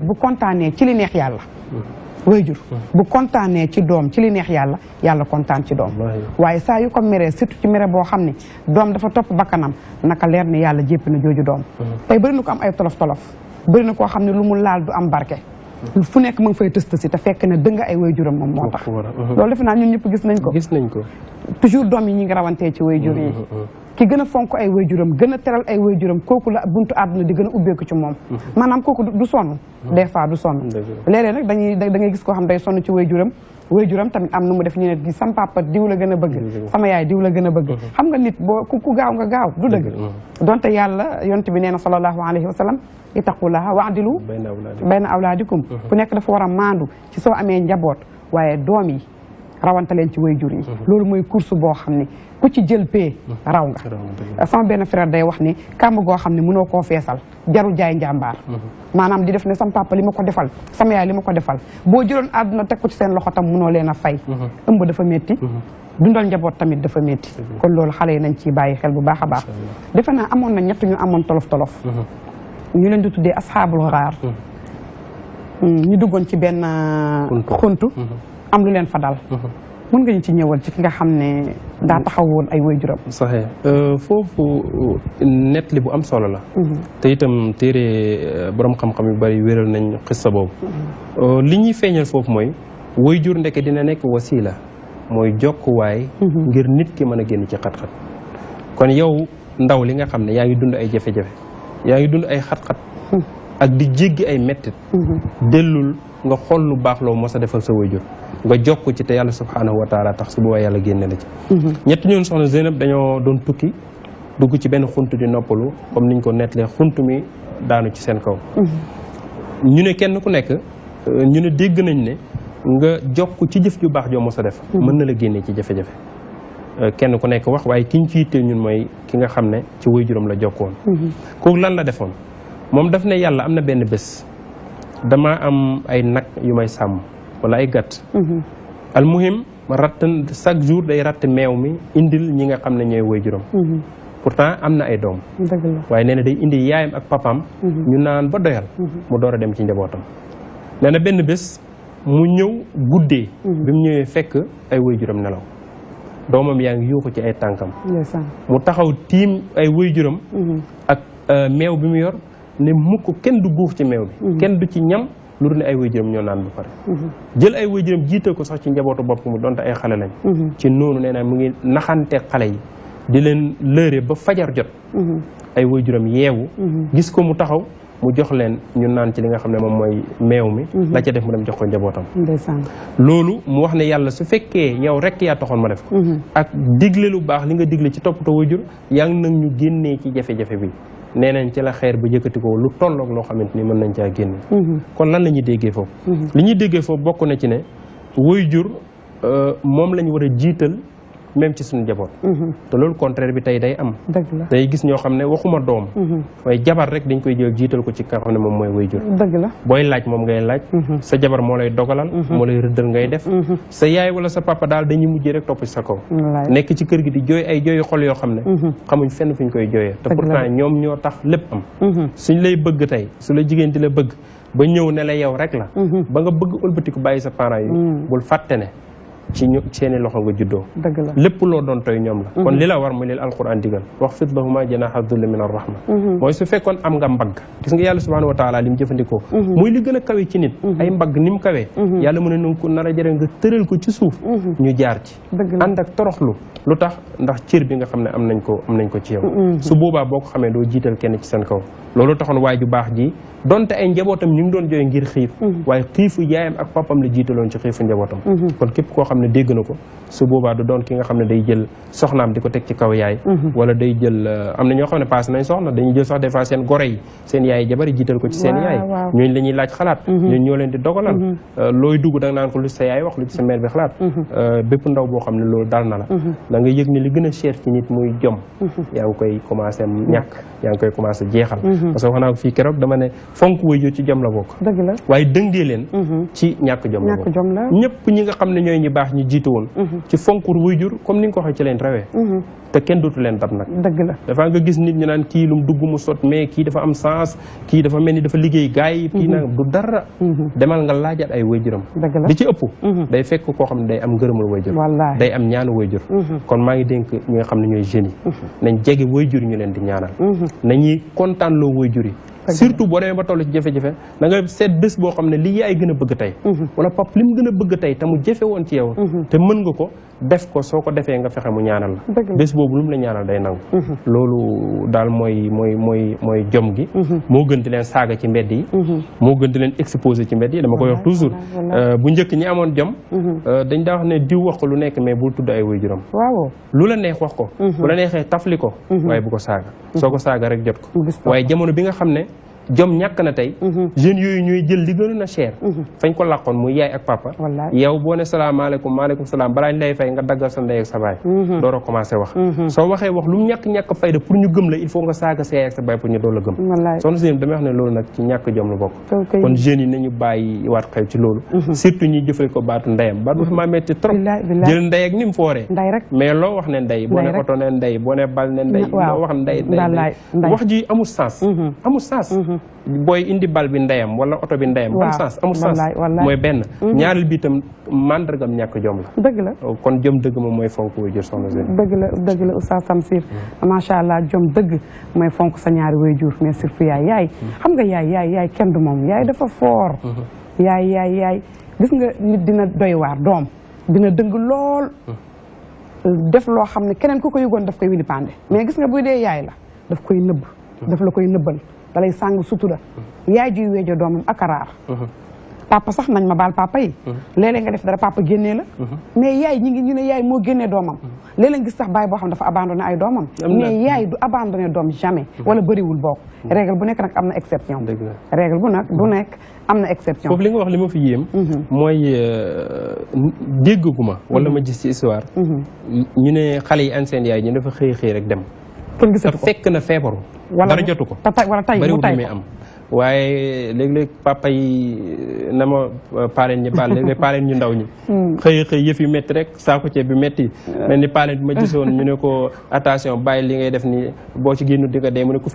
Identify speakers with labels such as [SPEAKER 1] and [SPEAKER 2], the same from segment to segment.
[SPEAKER 1] bu kontaanee ci li neex yàlla wayjur bu kontaanee ci doom ci li neex yàlla yàlla kontaan ci doom waaye saa yu ko meree surtout ci mere boo xam ne doom dafa topp bakkanam naka leer ne yàlla jépp na jooju doom tey bëri na ko am ay tolof-tolof bëri na koo xam ne lu mu laal du am barke fu nekk mu ngi fay tës-tësi te fekk na dënga ay wayjuram moom moo tax loolu defe naa ñun ñëpp gis nañ ko toujours doom yi ñi ngi rawantee ci wayjur yi ki gën a fonk ay wayjuram gën a teral ay wayjuram kooku la buntu àdduna di gën a ubbeeku ci moom maanaam kooku du sonn des fois du sonn léeg-léeg nag da ngay gis koo xam day sonn ci wayjuram tamit am nu mu def ñu ne sama papa diw la gën a bëgg sama yaay diw la gën a bëgg xam nga nit boo ku gaaw nga gaaw du dëgg donte yàlla yonent bi nee na sallallahu alayhi wa sallam ittaqullaha wa'dilu bayna awlaadikum ku nekk dafa war a maandu ci soo amee njaboot waaye doom yi rawante leen ci wayjur yi loolu mooy course boo xam ne ku ci jël pee raw nga sama benn frère day wax ni kàmb goo xam ne mënoo koo feesal jarul jaay njàmbaar maanaam di def ne sama papa li ma ko defal sama yaay li ma ko defal boo jëloon àdduna teg ko ci seen loxo tam mënoo leen a fay ëmb dafa métti dundal njaboot tamit dafa métti kon loolu xale yi nañ ciy bàyyi xel bu baax a baax defe naa amoon na ñett ñu amoon tolof-tolof ñu leen di tuddee asxaabul xaar ñu duggoon ci benn xuntu am lu leen fa dal mën nga ñu ci ñëwal ci ki nga xam ne daa taxaw woon ay waajuram
[SPEAKER 2] saxee foofu nettali bu am solo la te itam téere borom xam-xam yu bari wéral nañ xissa boobu li ñuy feeñal foofu mooy waajur ndeke dina nekk wasiila mooy jokkuwaay ngir nit ki mën a génn ci xat-xat kon yow ndaw li nga xam ne yaa ngi dund ay jafe-jafe yaa ngi dund ay xat-xat ak di jéggi ay mettit dellul nga xool lu baax loo mos a defal sa waajur nga jokk ci te yàlla subhanahu wa taala tax su boobaa yàlla génne la ci ñett ñoon soxna Zeynab dañoo doon tukki dugg ci benn xunt di noppalu comme niñ ko nettalee xunt mi daanu ci seen kaw ñu ne kenn ku nekk ñu ne dégg nañ ne nga jokk ci jëf ju baax joo mos a def mën na la génnee ci jafe-jafe kenn ku nekk wax waaye kiñ ci yitteel ñun mooy ki nga xam ne ci waajuram la jokkoon kooku lan la defoon moom daf ne yàlla am na benn bés dama am ay nag yu may sàmm wala ay gàtt almuhim ratt chaque jour day ratt meew mi indil ñi nga xam ne ñooy waajuram pourtant am na ay doom waaye nee na day indi yaayam ak papaam ñu naan ba doyal mu door a dem ci njabootam nee na benn bés mu ñëw guddee bi mu ñëwee fekk ay waajuram nelaw doomam yaa ngi yuuxu ci ay tànkam mu taxaw tiim ay waajuram ak meew bi mu yor ne mukk kenn du guux ci meew bi kenn du ci ñam lu dul ne ay waajuram ñoo naan ba pare jël ay waajuram jiital ko sax ci njabootu bopp mu donte ay xale lañ ci noonu nee na mu ngi naxante xale yi di leen lëre ba fajar jot ay waajuram yeewu gis ko mu taxaw mu jox leen ñu naan ci li nga xam ne moom mooy meew mi la ca def mu dem jox ko njabootam loolu mu wax ne yàlla su fekkee yow rek yaa taxoon ma def ko ak digle lu baax li nga digle ci toppatoo waajur yaa ngi nag ñu génnee ci jafe-jafe bi nee nañ ci la xeer ba yëkkati ko lu tolloog loo xamante ni mën nañ caa génne kon lan la ñuy déggee foofu li ñuy déggee foofu bokk na ci ne waajur moom lañ war a jiital même ci suñu njaboot te loolu contraire bi tey day am day gis ñoo xam ne waxuma doom waaye jabar rek dañ koy jël jiital ko ci ka xam ne moom mooy waajur
[SPEAKER 1] dëgg la
[SPEAKER 2] booy laaj moom ngay laaj sa jabar moo lay dogalal moo lay rëddal ngay def sa yaay wala sa papa daal dañuy mujjee rek topp ci sa kaw nekk ci kër gi di jooy ay jooyu xol yoo xam ne xamuñ fenn fuñ koy jooyee te pourtant ñoom ñoo tax lépp am suñ lay bëgg tey su la jigéen di la bëgg ba ñëw ne la yow rek la ba nga bëgg ëlbatiku bàyyi sa parents yi bul fàtte ne ci ñu seeni loxo nga juddoo lépp loo doon toy ñoom la kon li la war mooy leen alquran digal wax fit lahuma janaha dhulli min arrahma mooy su fekkoon am nga mbagg gis nga yàlla subhanahu wa taala li mu jëfandikoo muy li gën a kawe ci nit ay mbagg ni mu kawee yàlla mu ne nanga ko nar a jëre nga tëral ko ci suuf ñu jaar ci ànd ak toroxlu lu tax ndax cër bi nga xam ne am nañ ko ci yow su boobaa boo ko xamee doo jiital kenn ci seen kaw loolu taxoon waay ju baax ji donte ay njabootam ñu ngi doon jooy ngir xiif waaye xiifu yaayam ak papam la jiitaloon ci xiifu njabootam kon képp koo xam ne dégg na ko su boobaa du doon ki nga xam ne day jël soxnaam di ko teg ci kaw yaay wala day jël am na ñoo xam ne paase nañ soxna dañuy jël sax des fois seen gore yi seen yaay jabari jiital ko ci seen yaay ñooñu la ñuy laaj xalaat ñooñu ñoo leen di dogalal looy dugg da nga naan ko lu sa yaay wax lu ci sa mère bi xalaat bépp ndaw boo xam ne loolu dal na la da nga yëg ne li gën a cher ci nit muy jom yaa ngi koy commencé ñàkk yaa ngi koy commencé jeexal parce que wax naa ko fii keroog dama ne fonk waajur ci jom la bokk waaye dëngee leen ci ñàkk jom la bokk ñëpp ñi nga xam ne ñooy ñi baax ñu jiitu woon ci fonkur wayjur comme ni nga ko waxee ci leen rawee te kenn dootu leen dab nag
[SPEAKER 1] dëgg la
[SPEAKER 2] dafa nga gis nit ñu naan kii lum dugg mu sot mais kii dafa am sens kii dafa mel ni dafa liggéey gaay yi kii nag du dara demal nga laajaat ay wayjuram li ci ëpp day fekk koo xam ne day am ngërëmal wayjur day am ñaanu wayjur kon maa ngi dénk ñi nga xam ne ñooy jeunes yi nañ jege wayjur ñu leen di ñaanal nañuy kontaan loo wayjur yi surtout boo demee ba toll ci jafe-jafe da nga seet bés boo xam ne li yaay gën a bëgg tey wala pap li mu gën a bëgg tey te mu jafe woon ci yow te mën nga ko def ko soo ko defee nga fexe mu ñaanal la bés boobu lu mu la ñaanal day nangu loolu daal mooy jom gi moo gën di leen saaga ci mbedd yi moo gën di leen exposé ci mbedd yi dama koy wax toujours bu njëkk ñi amoon jom dañ daa wax ne diw wax ko lu nekk mais bul tudd ay waajuram waaw lu la neex wax ko bu la neexee tafli ko waaye bu ko saaga soo ko saaga rek jot ko waaye jamono bi nga xam ne jom ñàkk na tey jeunes yooyu ñooy jël li gënoon a cher fañ ko làqoon muy yaay ak papa yow boo ne salaamaaleykum maaleykum salaam balaa ñu lay fay nga daggal sa ndey ak sa baay door a commencé wax soo waxee wax lu mu ñàkk fayda pour ñu gëm la il faut nga saaga sa yaay ak sa baay pour ñu doon la gëm soxna Zeynab damay wax ne loolu nag ci ñàkk jom la bokk kon jeunes yi nañu bàyyi waat xel ci loolu surtout ñuy jëfee ko baatu ndeyam baatu dafa maa metti trop jël ndey ak ni mu fooree mais loo wax ne ndey boo ne oto ne ndey boo ne bal ne ndey loo wax ndey wax ji amul sens amul sens booy indi bal bi ndeyam wala oto bi ndeyam amul sens mooy benn ñaareel bi itam mandargam ñàkk jom la
[SPEAKER 1] dëgg la
[SPEAKER 2] kon jom dëgg moom mooy fonk waajur soxna Zeynab
[SPEAKER 1] dëgg la Oustaz Tamsir macha allah jom dëgg mooy fonk sa ñaari waajur mais surtout yaay xam nga yaay kenn du moom yaay dafa foor yaay gis nga nit dina doy waar doom dina dëng lool def loo xam ne keneen ku ko yëgoon daf koy wili pande mais gis nga buy dee yaay la daf koy nëbb daf la koy nëbbal dalay sàng sutura yaay juy weejo doomam ak araar papa sax nañ ma baal papa yi léeg-léeg nga def dara papa génnee la mais yaay ñu ne yaay moo génnee doomam léeg-léeg gis sax baay boo xam dafa abandonné ay doomam mais yaay du abandonné doom jamais wala bëriwul bokk règle bu nekk nag am na exception règle bu nekk am na exception
[SPEAKER 2] foofu li nga wax li ma fi yéem mooy dégguma wala ma gis ci histoire ñu ne xale yi an seen yaay ñu dafa xëy rek dem
[SPEAKER 1] kenn gisatu ko
[SPEAKER 2] fekk na feebaru dara jotu ko
[SPEAKER 1] wala tay mu tay
[SPEAKER 2] am waaye léeg-léeg papa yi na ma pareen ñi baal léeg-léeg pareen ñu ndaw ñi xëy yëf yi métti rek saako ceeb bi métti mel ni pareen bi ma gisoon ñu ne ko attention bàyyi li ngay def ni boo ci génnu di nga dee mu ne ku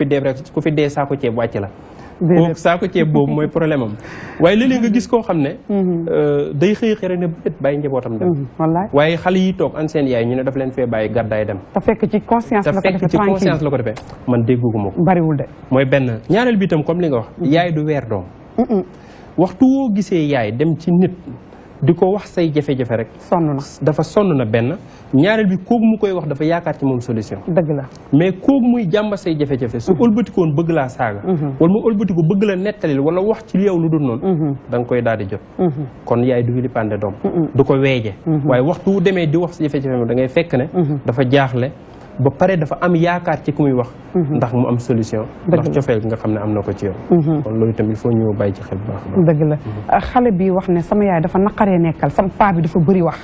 [SPEAKER 2] fi dee saako ceeb wàcc la kooku saako ceeb boobu mooy problème am waaye léeg-léeg nga gis koo xam ne day xëy rek ne bët bàyyi njabootam dem waaye xale yi toog an seen yaay ñu ne daf leen fee bàyyi gàddaay dem
[SPEAKER 1] te fekk ci conscience
[SPEAKER 2] la ko defee man dégguma ko
[SPEAKER 1] bariwul de
[SPEAKER 2] mooy benn ñaareel bi itam comme li nga wax yaay du weer doom waxtu woo gisee yaay dem ci nit di ko wax say jafe-jafe rek dafa sonn na benn ñaareel bi kooku mu koy wax dafa yaakaar ci moom solution
[SPEAKER 1] dëgg la
[SPEAKER 2] mais kooku muy jàmba say jafe-jafe su ëlbatikoon bëgg laa saaga wala mu ëlbatiko bëgg la nettalil wala wax ci yow lu dul noonu da nga koy daal di jot kon yaay du wili pande doom du ko weeje waaye waxtu wu demee di wax sa jafe-jafe da ngay fekk ne dafa jaaxle ba pare dafa am yaakaar ci ku muy wax ndax mu am solution ndax cofeel nga xam ne am na ko ci yow kon loolu tamit il faut ñu bàyyi ci xel bu baax
[SPEAKER 1] dëgg la xale bi wax ne sama yaay dafa naqaree nekkal sama paa bi dafa bëri wax